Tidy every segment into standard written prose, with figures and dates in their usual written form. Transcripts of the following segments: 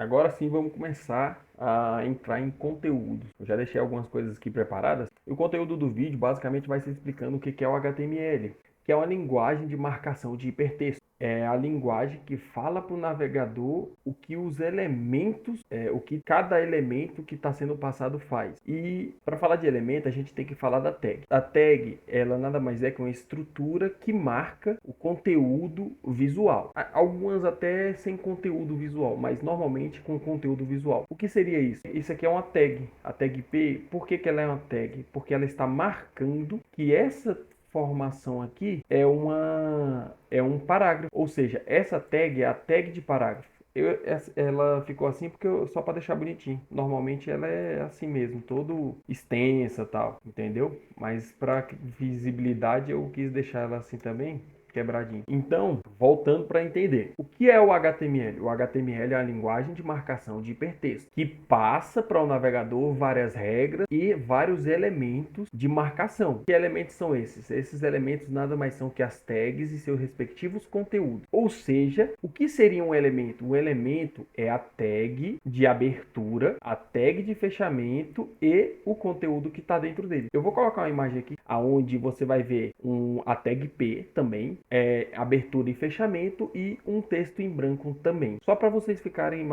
Agora sim vamos começar a entrar em conteúdo. Eu já deixei algumas coisas aqui preparadas. E o conteúdo do vídeo basicamente vai ser explicando o que é o HTML, que é uma linguagem de marcação de hipertexto. É a linguagem que fala para o navegador o que os elementos, o que cada elemento que está sendo passado faz. E para falar de elemento, a gente tem que falar da tag. A tag, ela nada mais é que uma estrutura que marca o conteúdo visual. Algumas até sem conteúdo visual, mas normalmente com conteúdo visual. O que seria isso? Isso aqui é uma tag. A tag P, por que ela é uma tag? Porque ela está marcando que essa formação aqui é um parágrafo, ou seja, essa tag é a tag de parágrafo. Ela ficou assim porque só para deixar bonitinho. Normalmente ela é assim mesmo, todo extensa tal, entendeu? Mas para visibilidade eu quis deixar ela assim também, quebradinho. Então, voltando para entender, o que é o HTML? O HTML é a linguagem de marcação de hipertexto, que passa para o navegador várias regras e vários elementos de marcação. Que elementos são esses? Esses elementos nada mais são que as tags e seus respectivos conteúdos. Ou seja, o que seria um elemento? Um elemento é a tag de abertura, a tag de fechamento e o conteúdo que está dentro dele. Eu vou colocar uma imagem aqui aonde você vai ver a tag P também, abertura e fechamento e um texto em branco também. Só para vocês ficarem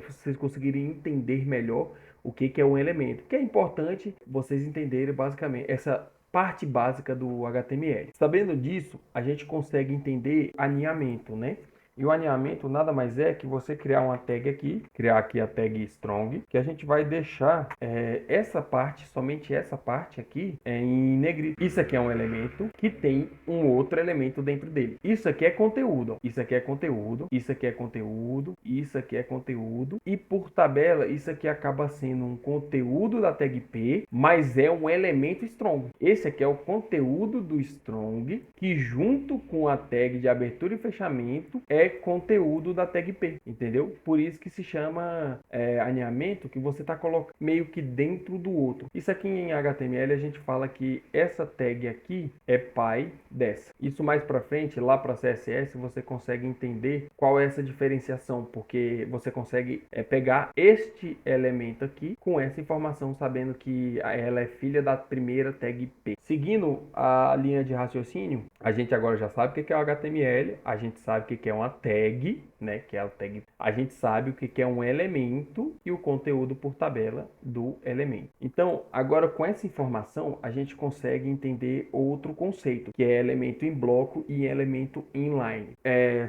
vocês conseguirem entender melhor o que é um elemento. Que é importante vocês entenderem basicamente essa parte básica do HTML. Sabendo disso, a gente consegue entender alinhamento, né? E o alinhamento nada mais é que você criar uma tag aqui, criar aqui a tag strong, que a gente vai deixar essa parte, somente essa parte aqui, em negrito. Isso aqui é um elemento que tem um outro elemento dentro dele. Isso aqui é conteúdo. Isso aqui é conteúdo. Isso aqui é conteúdo. Isso aqui é conteúdo. E por tabela, isso aqui acaba sendo um conteúdo da tag P, mas é um elemento strong. Esse aqui é o conteúdo do strong, que junto com a tag de abertura e fechamento é conteúdo da tag P, entendeu? Por isso que se chama alinhamento, que você está colocando meio que dentro do outro. Isso aqui em HTML a gente fala que essa tag aqui é pai dessa. Isso mais para frente, lá para CSS, você consegue entender qual é essa diferenciação, porque você consegue pegar este elemento aqui com essa informação, sabendo que ela é filha da primeira tag P. Seguindo a linha de raciocínio, a gente agora já sabe o que é o HTML, a gente sabe o que é uma tag, né? Que é a tag. A gente sabe o que é um elemento e o conteúdo por tabela do elemento. Então, agora com essa informação, a gente consegue entender outro conceito, que é elemento em bloco e elemento inline.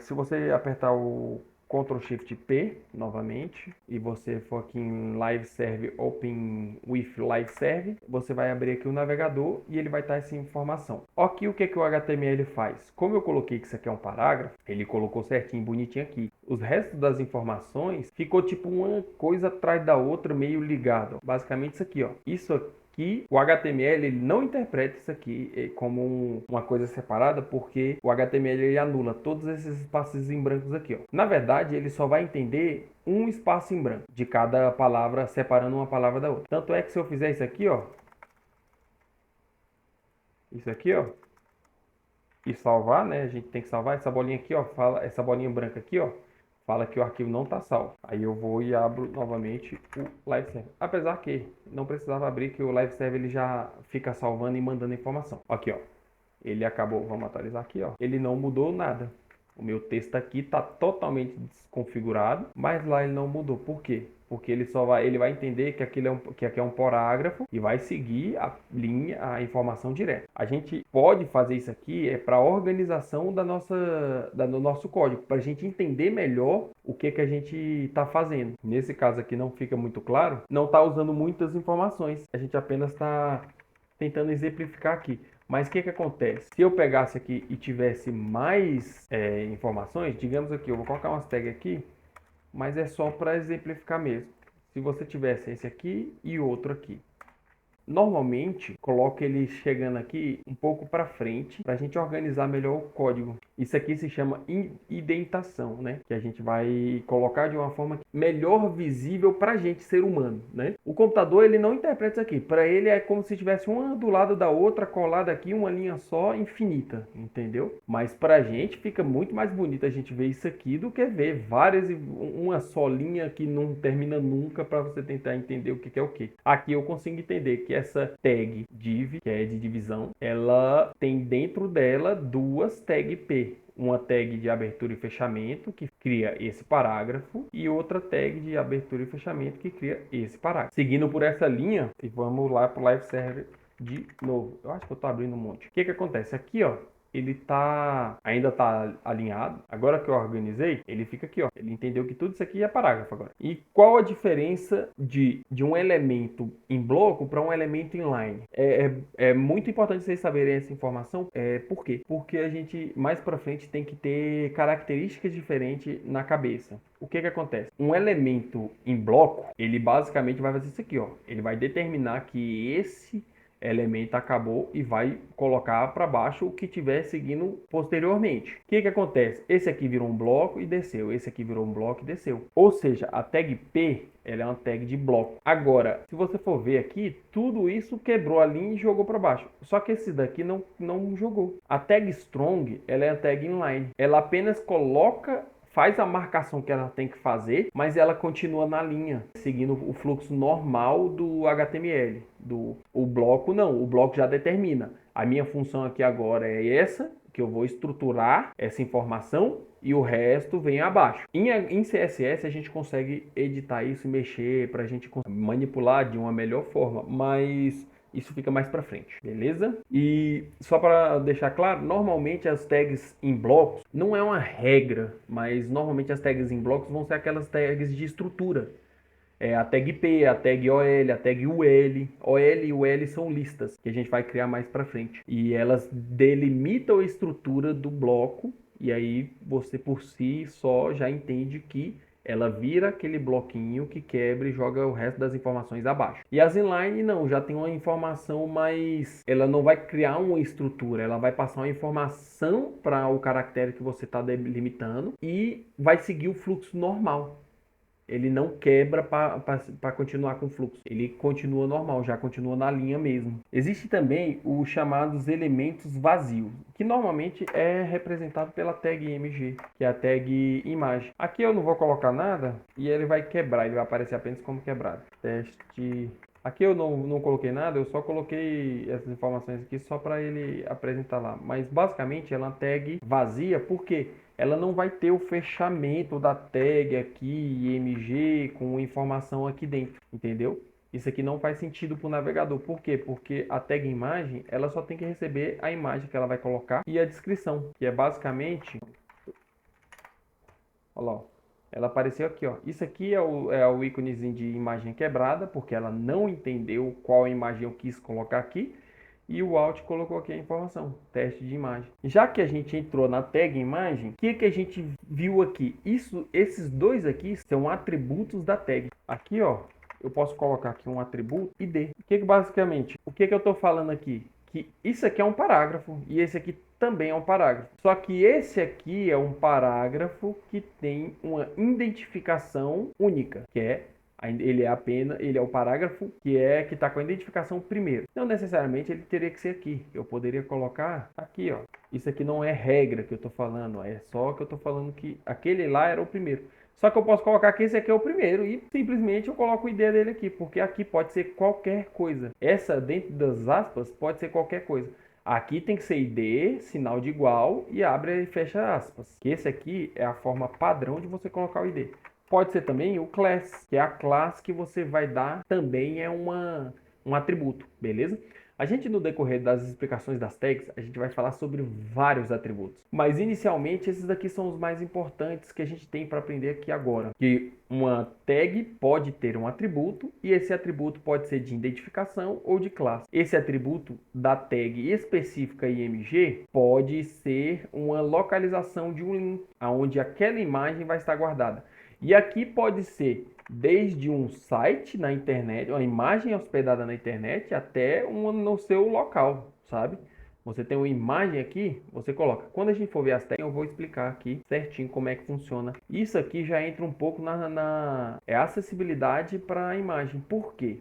Se você apertar o Ctrl Shift P novamente e você for aqui em Live Serve Open with Live Serve, você vai abrir aqui o navegador e ele vai estar essa informação. Aqui o que o HTML faz? Como eu coloquei que isso aqui é um parágrafo, ele colocou certinho, bonitinho aqui. Os restos das informações ficou tipo uma coisa atrás da outra, meio ligado. Basicamente isso aqui, ó. Isso aqui, o HTML ele não interpreta isso aqui como uma coisa separada, porque o HTML ele anula todos esses espaços em brancos aqui, ó. Na verdade, ele só vai entender um espaço em branco de cada palavra, separando uma palavra da outra. Tanto é que se eu fizer isso aqui, ó, e salvar, né? A gente tem que salvar essa bolinha aqui, ó, essa bolinha branca aqui, ó, fala que o arquivo não está salvo. Aí eu vou e abro novamente o Live Server. Apesar que não precisava abrir, que o Live Server ele já fica salvando e mandando informação. Aqui, ó. Ele acabou, vamos atualizar aqui, ó. Ele não mudou nada. O meu texto aqui está totalmente desconfigurado, mas lá ele não mudou. Por quê? Porque ele vai entender que que aqui é um parágrafo e vai seguir a linha, a informação direta. A gente pode fazer isso aqui para organização do nosso código, para a gente entender melhor o que a gente está fazendo. Nesse caso aqui não fica muito claro, não está usando muitas informações. A gente apenas está tentando exemplificar aqui. Mas o que acontece? Se eu pegasse aqui e tivesse mais informações, digamos aqui, eu vou colocar umas tags aqui, mas é só para exemplificar mesmo. Se você tivesse esse aqui e outro aqui. Normalmente, coloco ele chegando aqui um pouco para frente para a gente organizar melhor o código. Isso aqui se chama indentação, né? Que a gente vai colocar de uma forma melhor visível para a gente, ser humano, né? O computador, ele não interpreta isso aqui. Para ele é como se tivesse uma do lado da outra, colada aqui, uma linha só, infinita, entendeu? Mas para a gente fica muito mais bonito a gente ver isso aqui do que ver várias, uma só linha que não termina nunca para você tentar entender o que é o que. Aqui eu consigo entender que essa tag div, que é de divisão, ela tem dentro dela duas tag p. Uma tag de abertura e fechamento, que cria esse parágrafo, e outra tag de abertura e fechamento, que cria esse parágrafo. Seguindo por essa linha, e vamos lá para o Live Server de novo. Eu acho que eu estou abrindo um monte. O que acontece? Aqui, ó, ele ainda tá alinhado. Agora que eu organizei, ele fica aqui, ó. Ele entendeu que tudo isso aqui é parágrafo agora. E qual a diferença de um elemento em bloco para um elemento inline? É muito importante vocês saberem essa informação. Por quê? Porque a gente, mais para frente, tem que ter características diferentes na cabeça. O que acontece? Um elemento em bloco, ele basicamente vai fazer isso aqui, ó. Ele vai determinar que esse elemento acabou e vai colocar para baixo o que tiver seguindo posteriormente. O que acontece? Esse aqui virou um bloco e desceu. Esse aqui virou um bloco e desceu. Ou seja, a tag P, ela é uma tag de bloco. Agora, se você for ver aqui, tudo isso quebrou a linha e jogou para baixo. Só que esse daqui não jogou. A tag strong, ela é a tag inline. Ela apenas faz a marcação que ela tem que fazer, mas ela continua na linha, seguindo o fluxo normal do HTML. O bloco não, o bloco já determina. A minha função aqui agora é essa, que eu vou estruturar essa informação e o resto vem abaixo. Em CSS a gente consegue editar isso e mexer para a gente manipular de uma melhor forma, mas isso fica mais para frente, beleza? E só para deixar claro, normalmente as tags em blocos não é uma regra, mas normalmente as tags em blocos vão ser aquelas tags de estrutura. A tag P, a tag OL, a tag UL. OL e UL são listas que a gente vai criar mais para frente. E elas delimitam a estrutura do bloco e aí você por si só já entende que ela vira aquele bloquinho que quebra e joga o resto das informações abaixo. E as inline não, já tem uma informação mais... Ela não vai criar uma estrutura, ela vai passar uma informação para o caractere que você está delimitando e vai seguir o fluxo normal. Ele não quebra para continuar com o fluxo. Ele continua normal, já continua na linha mesmo. Existe também os chamados elementos vazios, que normalmente é representado pela tag img, que é a tag imagem. Aqui eu não vou colocar nada e ele vai quebrar, ele vai aparecer apenas como quebrado. Teste... Aqui eu não coloquei nada, eu só coloquei essas informações aqui só para ele apresentar lá. Mas basicamente ela é uma tag vazia, porque ela não vai ter o fechamento da tag aqui, img, com informação aqui dentro, entendeu? Isso aqui não faz sentido para o navegador. Por quê? Porque a tag imagem, ela só tem que receber a imagem que ela vai colocar e a descrição, que é basicamente... Olha lá, ó. Ela apareceu aqui, ó. Isso aqui é o íconezinho de imagem quebrada, porque ela não entendeu qual imagem eu quis colocar aqui. E o Alt colocou aqui a informação, teste de imagem. Já que a gente entrou na tag imagem, o que a gente viu aqui? Esses dois aqui são atributos da tag. Aqui, ó, eu posso colocar aqui um atributo ID. Basicamente, o que eu estou falando aqui? Que isso aqui é um parágrafo e esse aqui também é um parágrafo. Só que esse aqui é um parágrafo que tem uma identificação única, que é ele é o parágrafo que está com a identificação primeiro. Não necessariamente ele teria que ser aqui. Eu poderia colocar aqui, ó. Isso aqui não é regra que eu estou falando, é só que eu estou falando que aquele lá era o primeiro. Só que eu posso colocar que esse aqui é o primeiro e simplesmente eu coloco o ID dele aqui, porque aqui pode ser qualquer coisa. Essa dentro das aspas pode ser qualquer coisa. Aqui tem que ser ID, sinal de igual e abre e fecha aspas. Esse aqui é a forma padrão de você colocar o ID. Pode ser também o class, que é a classe que você vai dar, também é um atributo, beleza? A gente, no decorrer das explicações das tags, a gente vai falar sobre vários atributos. Mas, inicialmente, esses daqui são os mais importantes que a gente tem para aprender aqui agora. Que uma tag pode ter um atributo e esse atributo pode ser de identificação ou de classe. Esse atributo da tag específica img pode ser uma localização de um link, onde aquela imagem vai estar guardada. E aqui pode ser desde um site na internet, uma imagem hospedada na internet, até uma no seu local, sabe? Você tem uma imagem aqui, você coloca. Quando a gente for ver as técnicas, eu vou explicar aqui certinho como é que funciona. Isso aqui já entra um pouco é acessibilidade para a imagem. Por quê?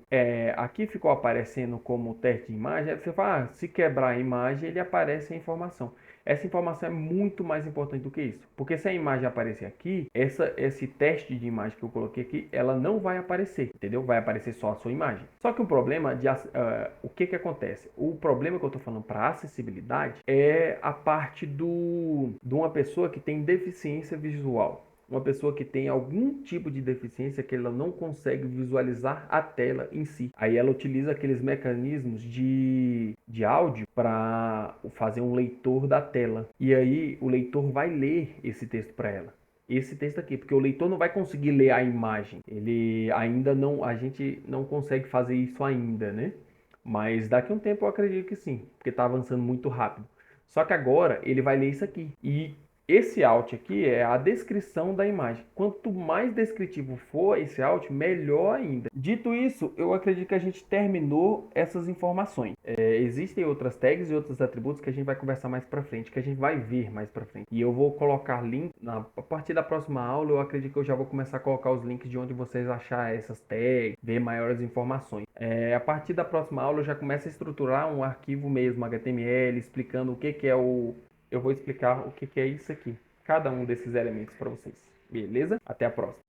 Aqui ficou aparecendo como teste de imagem. Aí você fala, se quebrar a imagem, ele aparece a informação. Essa informação é muito mais importante do que isso. Porque se a imagem aparecer aqui, esse teste de imagem que eu coloquei aqui, ela não vai aparecer, entendeu? Vai aparecer só a sua imagem. Só que o problema o que acontece? O problema que eu estou falando para acessibilidade é a parte de uma pessoa que tem deficiência visual. Uma pessoa que tem algum tipo de deficiência que ela não consegue visualizar a tela em si. Aí ela utiliza aqueles mecanismos de áudio para fazer um leitor da tela. E aí o leitor vai ler esse texto para ela. Esse texto aqui, porque o leitor não vai conseguir ler a imagem. Ele ainda não, a gente não consegue fazer isso ainda, né? Mas daqui a um tempo eu acredito que sim, porque está avançando muito rápido. Só que agora ele vai ler isso aqui. E esse alt aqui é a descrição da imagem. Quanto mais descritivo for esse alt, melhor ainda. Dito isso, eu acredito que a gente terminou essas informações. Existem outras tags e outros atributos que a gente vai conversar mais para frente, que a gente vai ver mais para frente. E eu vou colocar link a partir da próxima aula. Eu acredito que eu já vou começar a colocar os links de onde vocês achar essas tags, ver maiores informações. A partir da próxima aula eu já começo a estruturar um arquivo mesmo HTML explicando o que é eu vou explicar o que é isso aqui, cada um desses elementos para vocês. Beleza? Até a próxima.